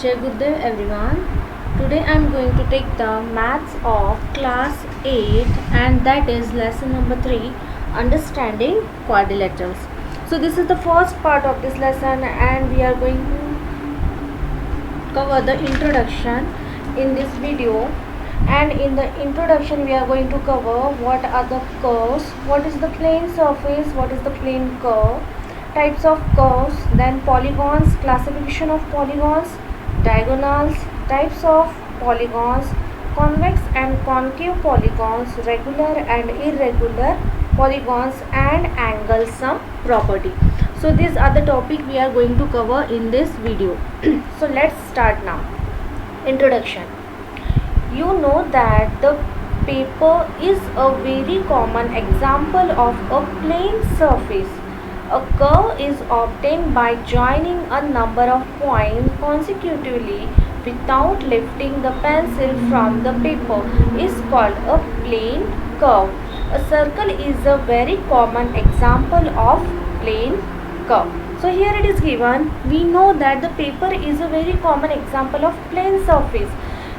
Jai Gurdev everyone. Today I am going to take the maths of class 8 and that is lesson number 3, understanding quadrilaterals. So this is the first part of this lesson and we are going to cover the introduction in this video. And in the introduction we are going to cover what are the curves, what is the plane surface, what is the plane curve, types of curves, then polygons, classification of polygons, diagonals, types of polygons, convex and concave polygons, regular and irregular polygons, and angle sum property. So these are the topic we are going to cover in this video. So let's start now. Introduction. You know that the paper is a very common example of a plane surface. A curve is obtained by joining a number of points consecutively without lifting the pencil from the paper is called a plane curve. A circle is a very common example of plane curve. So here it is given, we know that the paper is a very common example of plane surface.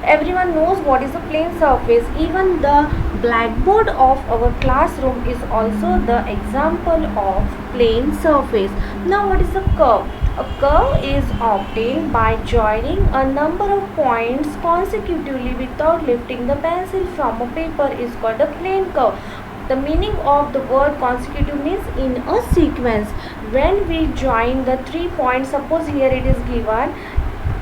Everyone knows what is a plane surface. Even the blackboard of our classroom is also the example of plane surface. Now what is a curve? A curve is obtained by joining a number of points consecutively without lifting the pencil from a paper is called a plane curve. The meaning of the word consecutive means in a sequence. When we join the 3 points, suppose here it is given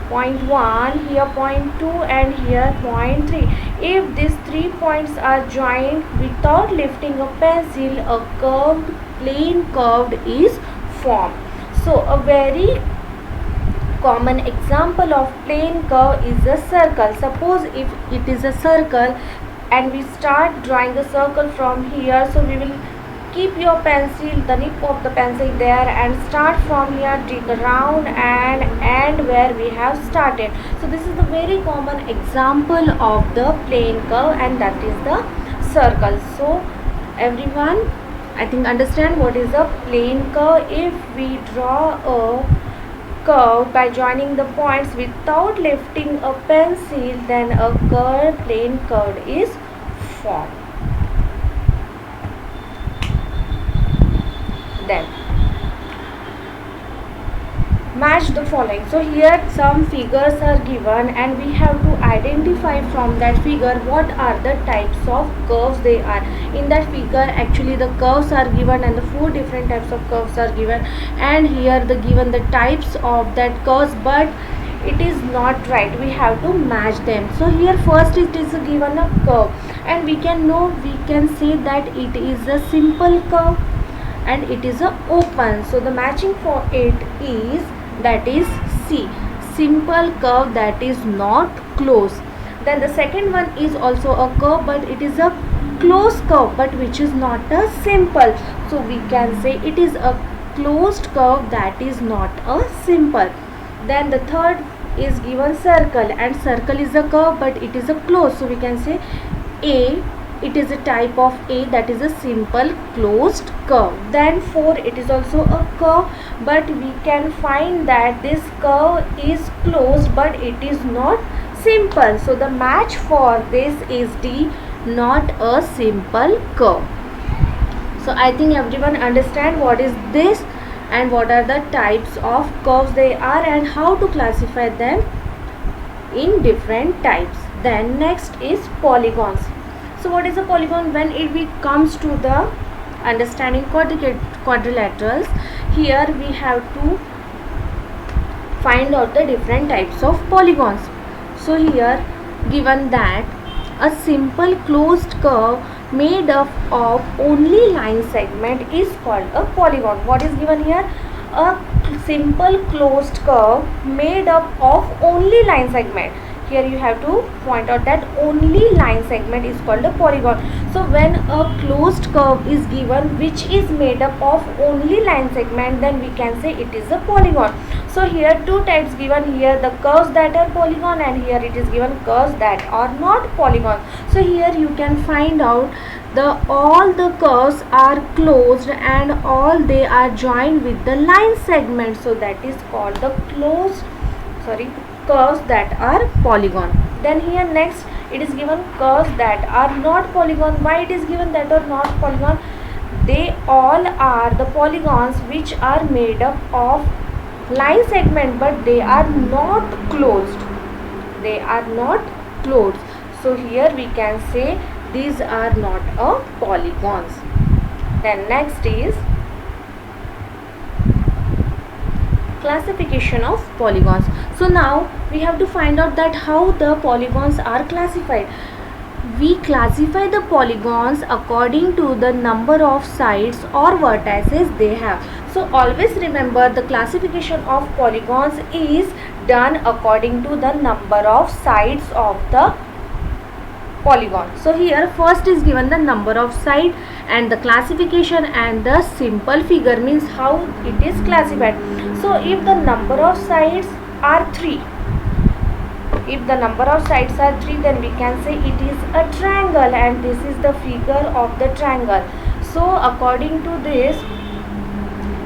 point 1, here point 2 and here point 3. If these 3 points are joined without lifting a pencil, a curved plane curved is formed. So a very common example of plane curve is a circle. Suppose if it is a circle and we start drawing the circle from here, so we will keep your pencil, the nib of the pencil there, and start from here, dig around and end where we have started. So this is the very common example of the plane curve and that is the circle. So everyone, I think understand what is a plane curve. If we draw a curve by joining the points without lifting a pencil, then a curved plane curve is formed. Then match the following. So here some figures are given and we have to identify from that figure what are the types of curves they are. In that figure actually the curves are given and the 4 different types of curves are given, and here the given the types of that curves, but it is not right, we have to match them. So here first it is given a curve and we can say that it is a simple curve and it is a open. So the matching for it is, that is C, simple curve that is not closed. Then the second one is also a curve but it is a closed curve but which is not a simple. So we can say it is a closed curve that is not a simple. Then the third is given circle, and circle is a curve but it is a closed. So we can say A, it is a type of A, that is a simple closed curve. Then 4, it is also a curve but we can find that this curve is closed but it is not simple. So the match for this is D, not a simple curve. So I think everyone understand what is this and what are the types of curves they are and how to classify them in different types. Then next is polygons. So what is a polygon? When it comes to the understanding quadrilaterals, here we have to find out the different types of polygons. So here given that a simple closed curve made up of only line segment is called a polygon. What is given here? A simple closed curve made up of only line segment. Here you have to point out that only line segment is called a polygon. So when a closed curve is given which is made up of only line segment, then we can say it is a polygon. So here 2 types given, here the curves that are polygon and here it is given curves that are not polygon. So here you can find out all the curves are closed and all they are joined with the line segment. So that is called the curves that are polygon. Then here next it is given curves that are not polygon. Why it is given that are not polygon? They all are the polygons which are made up of line segment, but they are not closed. They are not closed. So here we can say these are not a polygons. Then next is classification of polygons. So now we have to find out that how the polygons are classified. We classify the polygons according to the number of sides or vertices they have. So always remember, the classification of polygons is done according to the number of sides of the polygon. So here first is given the number of side and the classification, and the simple figure means how it is classified. So if the number of sides are 3, if the number of sides are 3, then we can say it is a triangle, and this is the figure of the triangle. So according to this,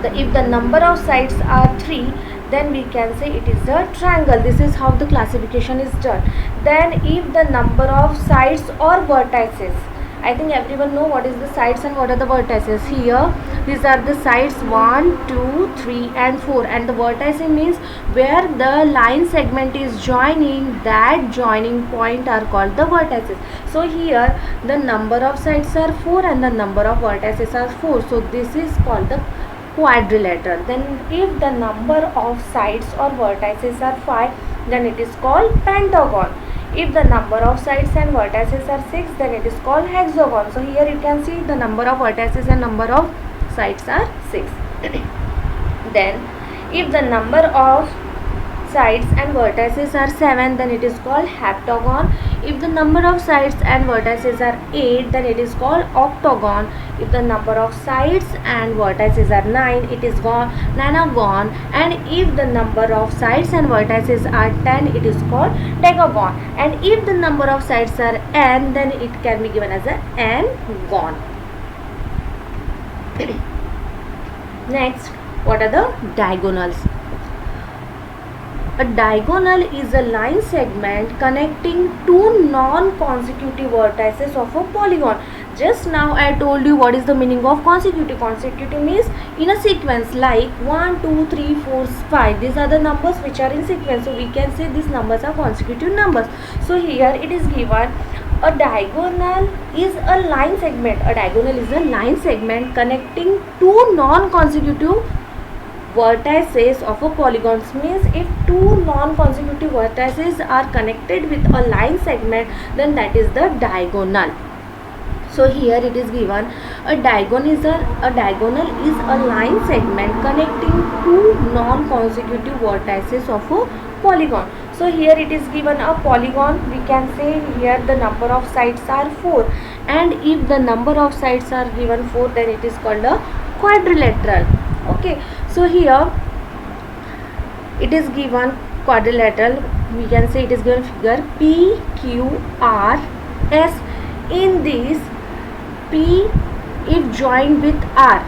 if the number of sides are 3, then we can say it is a triangle. This is how the classification is done. Then if the number of sides or vertices, I think everyone know what is the sides and what are the vertices. Here these are the sides 1, 2, 3 and 4, and the vertices means where the line segment is joining, that joining point are called the vertices. So here the number of sides are 4 and the number of vertices are 4, so this is called the quadrilateral. Then if the number of sides or vertices are 5, then it is called pentagon. If the number of sides and vertices are 6, then it is called hexagon. So here you can see the number of vertices and number of sides are 6. Then if the number of sides and vertices are 7, then it is called heptagon. If the number of sides and vertices are 8, then it is called octagon. If the number of sides and vertices are 9, it is called nonagon. And if the number of sides and vertices are 10, it is called decagon. And if the number of sides are n, then it can be given as a n-gon. Next, what are the diagonals? A diagonal is a line segment connecting two non-consecutive vertices of a polygon. Just now I told you what is the meaning of consecutive. Consecutive means in a sequence, like 1, 2, 3, 4, 5. These are the numbers which are in sequence. So we can say these numbers are consecutive numbers. So here it is given a diagonal is a line segment. A diagonal is a line segment connecting two non-consecutive vertices of a polygon. Means if two non-consecutive vertices are connected with a line segment, then that is the diagonal. So here it is given a diagonal is a line segment connecting two non-consecutive vertices of a polygon. So here it is given a polygon. We can say here the number of sides are 4, and if the number of sides are given 4, then it is called a quadrilateral. Okay, so here it is given quadrilateral. We can say it is given figure P, Q, R, S. In this, P if joined with R,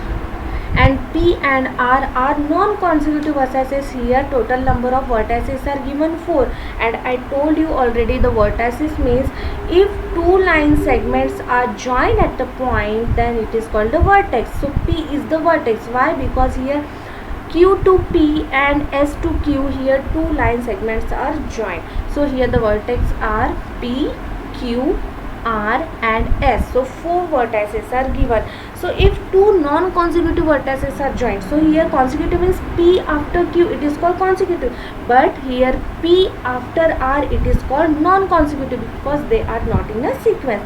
and P and R are non-consecutive vertices. Here total number of vertices are given 4, and I told you already the vertices means if two line segments are joined at the point, then it is called a vertex. So P is the vertex. Why? Because here Q to P and S to Q, here two line segments are joined. So here the vertex are P, Q, R and S. So 4 vertices are given. So if two non-consecutive vertices are joined, so here consecutive means P after Q, it is called consecutive, but here P after R, it is called non-consecutive because they are not in a sequence.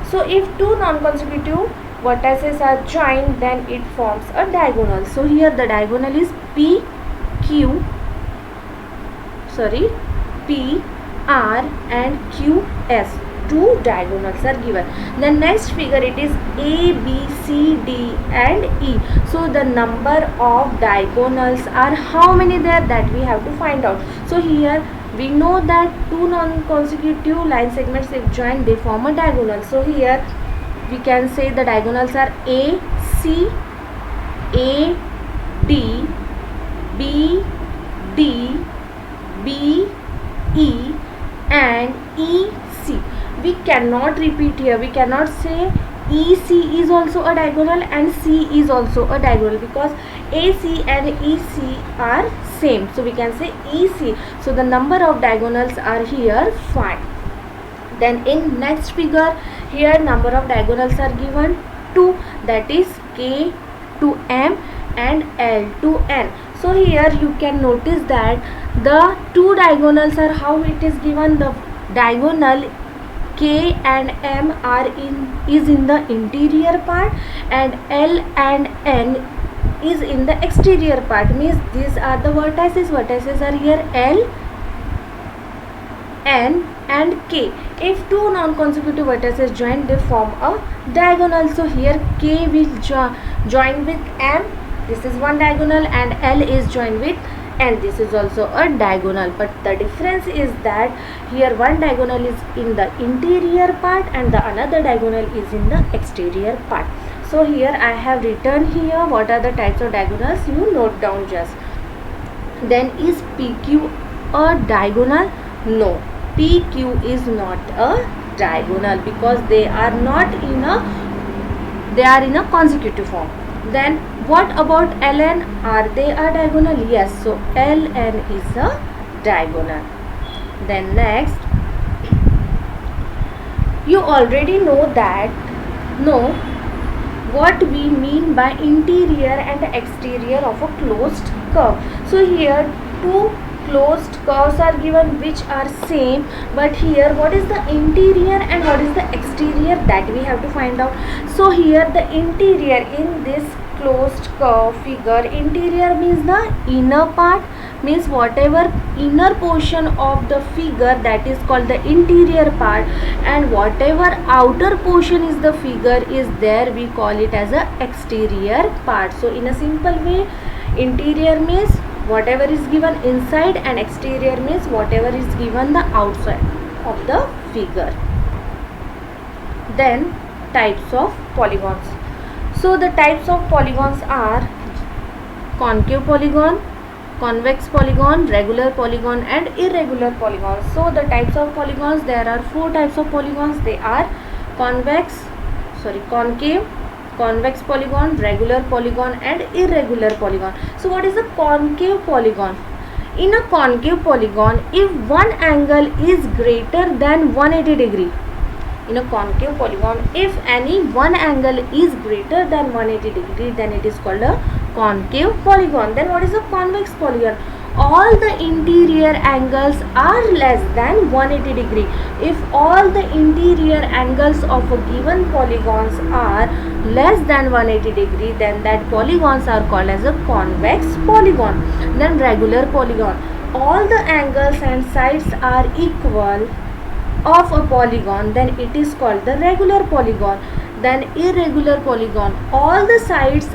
So if two non-consecutive vertices are joined, then it forms a diagonal. So here the diagonal is P, R and Q, S. Two diagonals are given. The next figure, it is A, B, C, D and E. So the number of diagonals are how many there, that we have to find out. So here we know that two non-consecutive line segments if joined, they form a diagonal. So here we can say the diagonals are A, C, A, D, B, D, B, cannot repeat here. We cannot say EC is also a diagonal and C is also a diagonal, because AC and EC are same. So we can say EC. So the number of diagonals are here 5. Then in next figure, here number of diagonals are given 2, that is K to M and L to N. So here you can notice that the 2 diagonals are how it is given. The diagonal K and M is in the interior part, and L and N is in the exterior part. Means these are the vertices. Vertices are here L, N and K. If 2 non-consecutive vertices join, they form a diagonal. So here K will join with M. This is one diagonal, and L is joined with N. This is also a diagonal. But the difference is that here one diagonal is in the interior part and the another diagonal is in the exterior part. So here I have written here what are the types of diagonals. You note down just. Then is PQ a diagonal? No, PQ is not a diagonal, because they are not in a consecutive form. Then what about Ln? Are they a diagonal? Yes. So Ln is a diagonal. Then next, you already know what we mean by interior and exterior of a closed curve. So here 2 closed curves are given which are same, but here what is the interior and what is the exterior, that we have to find out. So here the interior in this closed curve figure, interior means the inner part, means whatever inner portion of the figure, that is called the interior part, and whatever outer portion is the figure is there, we call it as a exterior part. So in a simple way, interior means whatever is given inside, and exterior means whatever is given the outside of the figure. Then types of polygons. So the types of polygons are concave polygon, convex polygon, regular polygon and irregular polygon. So the types of polygons, there are 4 types of polygons. They are concave, convex polygon, regular polygon and irregular polygon. So what is a concave polygon? In a concave polygon, if one angle is greater than 180 degree, in a concave polygon, if any one angle is greater than 180 degree, then it is called a concave polygon. Then what is a convex polygon? All the interior angles are less than 180 degree. If all the interior angles of a given polygons are less than 180 degree, then that polygons are called as a convex polygon. Then regular polygon, all the angles and sides are equal of a polygon, then it is called the regular polygon. Then irregular polygon, all the sides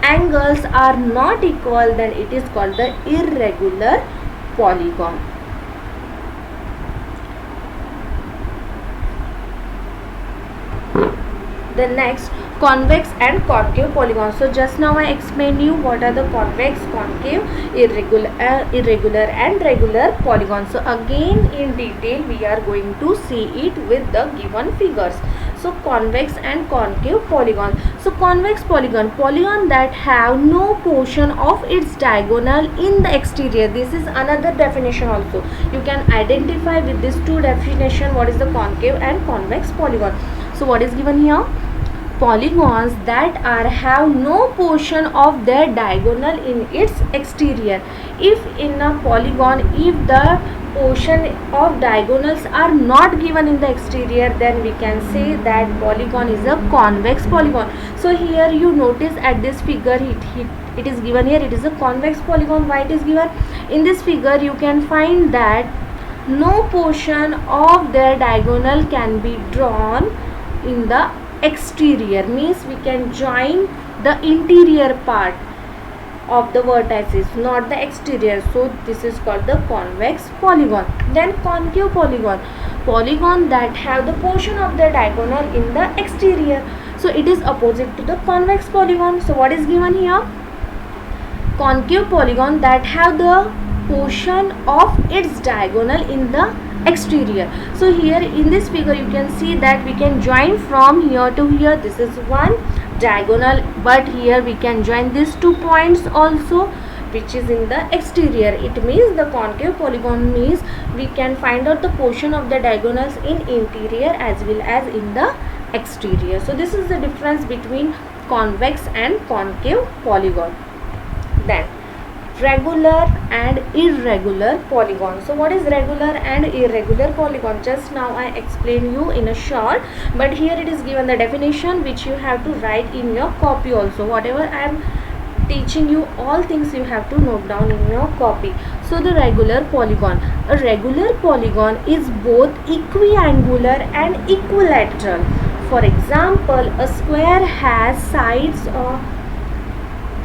angles are not equal, then it is called the irregular polygon. The next, convex and concave polygon. So just now I explained you what are the convex, concave, irregular and regular polygons. So again in detail we are going to see it with the given figures. So convex and concave polygon. So convex polygon, polygon that have no portion of its diagonal in the exterior. This is another definition also. You can identify with these 2 definition what is the concave and convex polygon. So what is given here? Polygons that have no portion of their diagonal in its exterior. If in a polygon, if the portion of diagonals are not given in the exterior, then we can say that polygon is a convex polygon. So here you notice at this figure it is given here, it is a convex polygon. Why it is given? In this figure you can find that no portion of their diagonal can be drawn in the exterior, means we can join the interior part of the vertices, not the exterior. So this is called the convex polygon. Then concave polygon, polygon that have the portion of the diagonal in the exterior. So it is opposite to the convex polygon. So what is given here? Concave polygon that have the portion of its diagonal in the exterior. So here in this figure you can see that we can join from here to here. This is one diagonal, but here we can join these 2 points also, which is in the exterior. It means the concave polygon means we can find out the portion of the diagonals in interior as well as in the exterior. So this is the difference between convex and concave polygon. Then regular and irregular polygon. So what is regular and irregular polygon? Just now I explain you in a short, but here it is given the definition which you have to write in your copy also. Whatever I am teaching you, all things you have to note down in your copy. So the regular polygon. A regular polygon is both equiangular and equilateral. For example, a square has sides of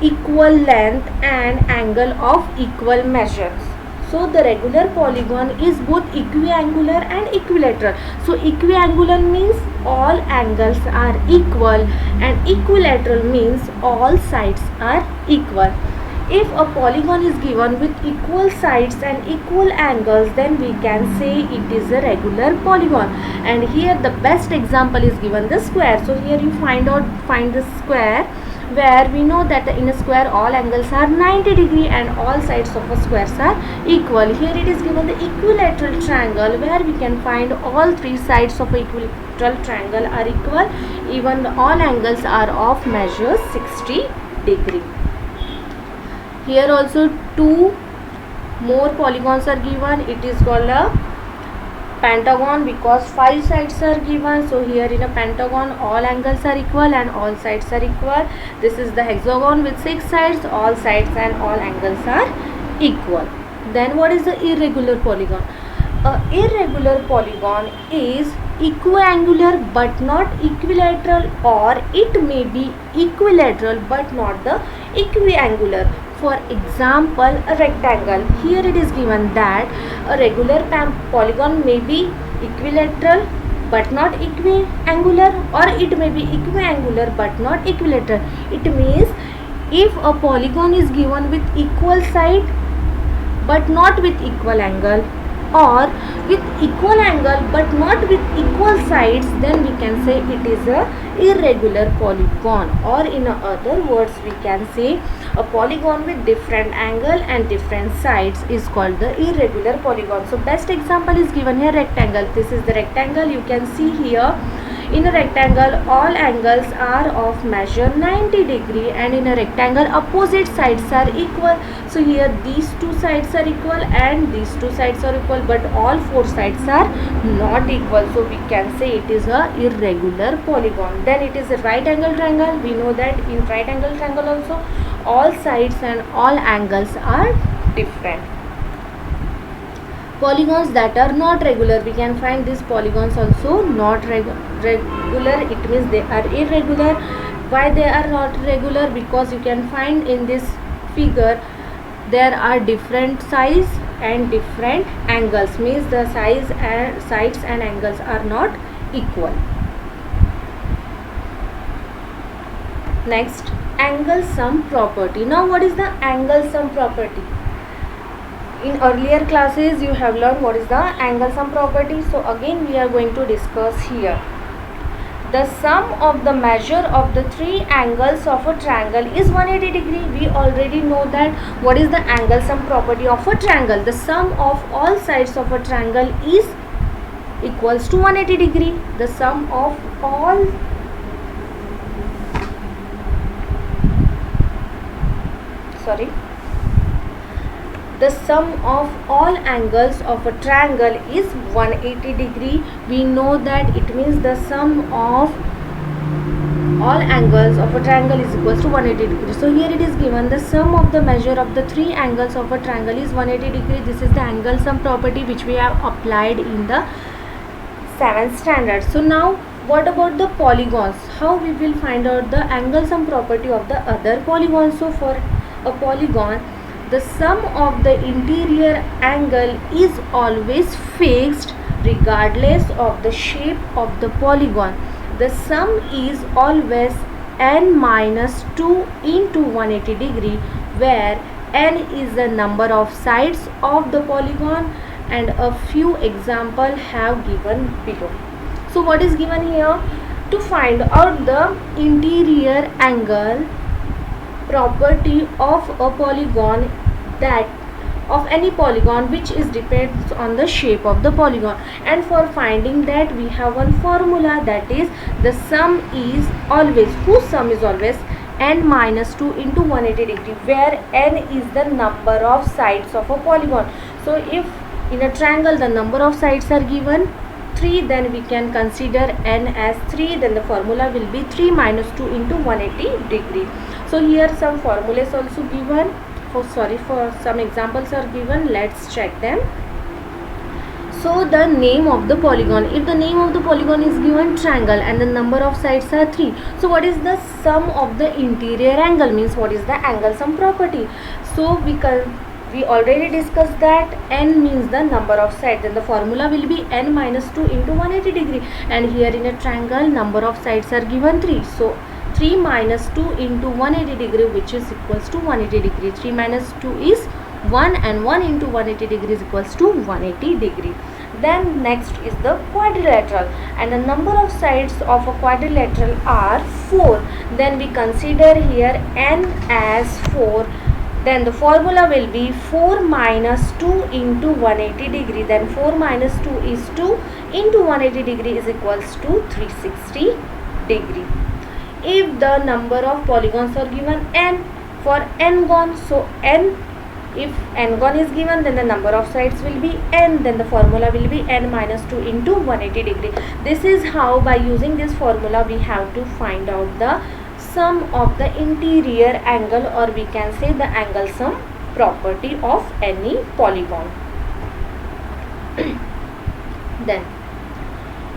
equal length and angle of equal measures. So the regular polygon is both equiangular and equilateral. So equiangular means all angles are equal and equilateral means all sides are equal. If a polygon is given with equal sides and equal angles, then we can say it is a regular polygon. And here the best example is given the square. So here you find the square, where we know that in a square all angles are 90 degree and all sides of a square are equal. Here it is given the equilateral triangle, where we can find all 3 sides of a equilateral triangle are equal, even all angles are of measure 60 degree. Here also 2 more polygons are given. It is called a pentagon because 5 sides are given. So here in a pentagon all angles are equal and all sides are equal. This is the hexagon with 6 sides, all sides and all angles are equal. Then what is the irregular polygon? A irregular polygon is equiangular but not equilateral, or it may be equilateral but not the equiangular. For example, a rectangle. Here it is given that a regular polygon may be equilateral but not equiangular, or it may be equiangular but not equilateral. It means if a polygon is given with equal side but not with equal angle, or with equal angle but not with equal sides, then we can say it is a irregular polygon. Or in other words, we can say a polygon with different angle and different sides is called the irregular polygon. So best example is given here, rectangle. This is the rectangle. You can see here in a rectangle all angles are of measure 90 degree, and in a rectangle opposite sides are equal. So here these 2 sides are equal and these 2 sides are equal, but all 4 sides are not equal. So we can say it is a irregular polygon. Then it is a right angle triangle. We know that in right angle triangle also all sides and all angles are different. Polygons that are not regular, we can find these polygons also not regular. It means they are irregular. Why they are not regular? Because you can find in this figure there are different size and different angles, means the size and sides and angles are not equal. Next, angle sum property. Now what is the angle sum property? In earlier classes you have learned what is the angle sum property. So again we are going to discuss here. The sum of the measure of the 3 angles of a triangle is 180 degree. We already know that what is the angle sum property of a triangle. The sum of all sides of a triangle is equals to 180 degree. The sum of all the sum of all angles of a triangle is 180 degree. We know that it means the sum of all angles of a triangle is equals to 180 degree. So here it is given the sum of the measure of the 3 angles of a triangle is 180 degree. This is the angle sum property which we have applied in the 7th standard. So now what about the polygons? How we will find out the angle sum property of the other polygons? So for a polygon, the sum of the interior angle is always fixed regardless of the shape of the polygon. The sum is always n minus 2 into 180 degree, where n is the number of sides of the polygon and a few example have given below. So what is given here? To find out the interior angle property of a polygon, that of any polygon which is depends on the shape of the polygon. And for finding that we have one formula, that is the sum is always, whose sum is always n minus 2 into 180 degree, where n is the number of sides of a polygon. So if in a triangle the number of sides are given 3, then we can consider n as 3, then the formula will be 3 minus 2 into 180 degree. So here some formulas also given, for some examples are given. Let's check them. So the name of the polygon, if the name of the polygon is given triangle and the number of sides are 3, so what is the sum of the interior angle, means what is the angle sum property? So we already discussed that n means the number of sides, then the formula will be n minus 2 into 180 degree, and here in a triangle number of sides are given 3, so 3 minus 2 into 180 degree, which is equals to 180 degree. 3 minus 2 is 1 and 1 into 180 degree is equals to 180 degree. Then next is the quadrilateral, and the number of sides of a quadrilateral are 4. Then we consider here n as 4. Then the formula will be 4 minus 2 into 180 degree. Then 4 minus 2 is 2 into 180 degree is equals to 360 degree. If the number of polygons are given n, for n-gon, so n, if n-gon is given, then the number of sides will be n, then the formula will be n minus 2 into 180 degree. This is how, by using this formula, we have to find out the sum of the interior angle, or we can say the angle sum property of any polygon. Then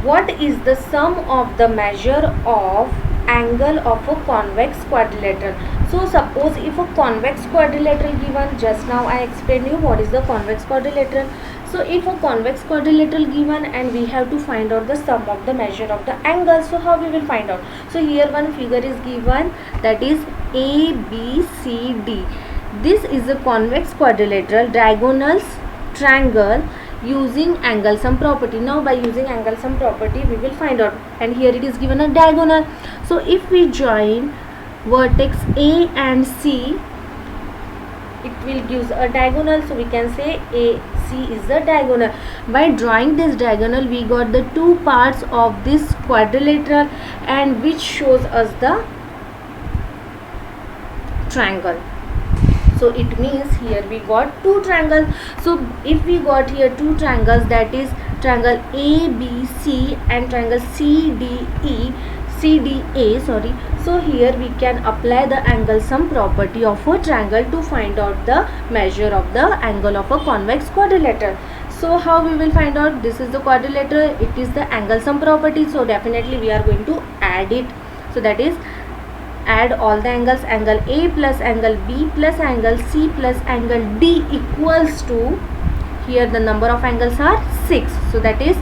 what is the sum of the measure of angle of a convex quadrilateral? So suppose if a convex quadrilateral given, just now I explained you what is the convex quadrilateral. So if a convex quadrilateral given and we have to find out the sum of the measure of the angle, so how we will find out? So here one figure is given, that is A, B, C, D. This is a convex quadrilateral, diagonals, triangle, using angle sum property. Now by using angle sum property we will find out, and here it is given a diagonal. So if we join vertex A and C, it will give a diagonal, so we can say AC is the diagonal. By drawing this diagonal we got the two parts of this quadrilateral, and which shows us the triangle. So it means here we got two triangles. So if we got here two triangles, that is triangle ABC and triangle CDA, sorry. So here we can apply the angle sum property of a triangle to find out the measure of the angle of a convex quadrilateral. So how we will find out? This is the quadrilateral, it is the angle sum property, so definitely we are going to add it. So that is, add all the angles, angle A plus angle B plus angle C plus angle D equals to, here the number of angles are 6. So that is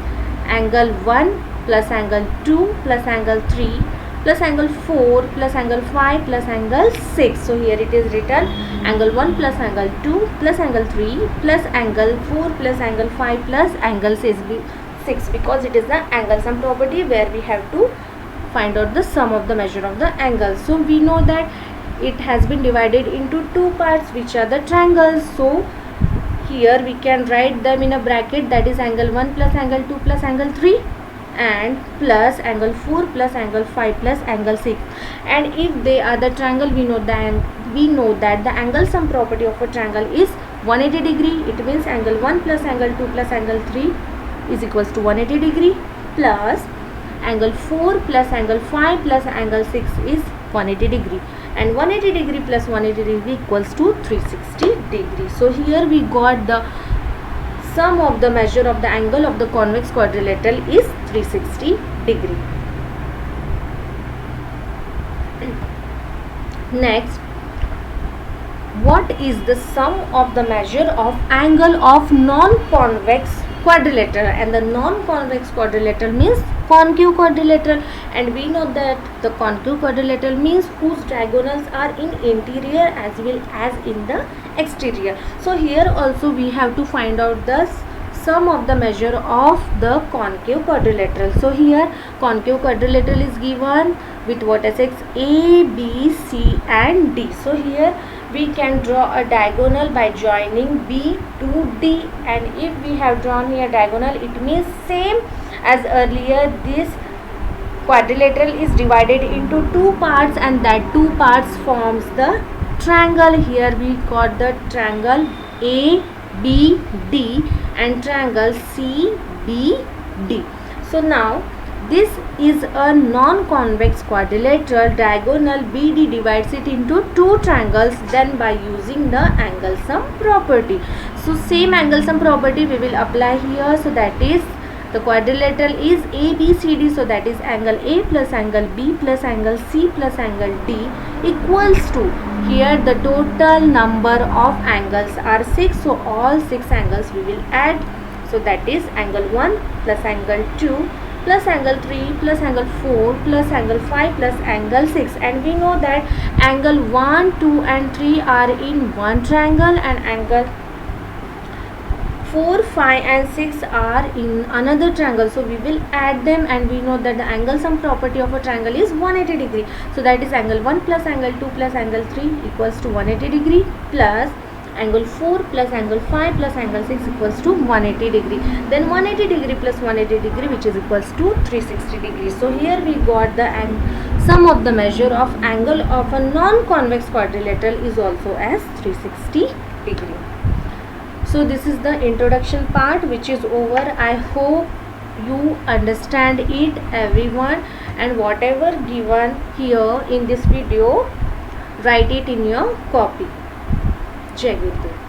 angle 1 plus angle 2 plus angle 3 plus angle 4 plus angle 5 plus angle 6. So here it is written angle 1 plus angle 2 plus angle 3 plus angle 4 plus angle 5 plus angle 6, because it is the angle sum property where we have to find out the sum of the measure of the angle. So we know that it has been divided into two parts, which are the triangles. So here we can write them in a bracket, that is angle 1 plus angle 2 plus angle 3 and plus angle 4 plus angle 5 plus angle 6. And if they are the triangle, we know that the angle sum property of a triangle is 180 degree. It means angle 1 plus angle 2 plus angle 3 is equals to 180 degree, plus angle 4 plus angle 5 plus angle 6 is 180 degree, and 180 degree plus 180 degree equals to 360 degree. So here we got the sum of the measure of the angle of the convex quadrilateral is 360 degree. Next, what is the sum of the measure of angle of non-convex quadrilateral? And the non-convex quadrilateral means concave quadrilateral, and we know that the concave quadrilateral means whose diagonals are in interior as well as in the exterior. So here also we have to find out the sum of the measure of the concave quadrilateral. So here concave quadrilateral is given with vertices A, B, C and D. So here we can draw a diagonal by joining B to D, and if we have drawn here diagonal, it means same as earlier, this quadrilateral is divided into two parts and that two parts forms the triangle. Here we got the triangle ABD and triangle CBD. So now this is a non-convex quadrilateral. Diagonal BD divides it into two triangles then by using the angle sum property. So same angle sum property we will apply here. So that is, the quadrilateral is ABCD, so that is angle A plus angle B plus angle C plus angle D equals to, here the total number of angles are 6, so all 6 angles we will add. So that is angle 1 plus angle 2 plus angle 3 plus angle 4 plus angle 5 plus angle 6, and we know that angle 1, 2 and 3 are in one triangle and angle 4, 5 and 6 are in another triangle. So we will add them, and we know that the angle sum property of a triangle is 180 degree. So that is angle 1 plus angle 2 plus angle 3 equals to 180 degree plus angle 4 plus angle 5 plus angle 6 equals to 180 degree. Then 180 degree plus 180 degree, which is equals to 360 degrees. So here we got the sum of the measure of angle of a non-convex quadrilateral is also as 360 degree. So this is the introduction part, which is over. I hope you understand it, everyone, and whatever given here in this video, write it in your copy. Jai Guru.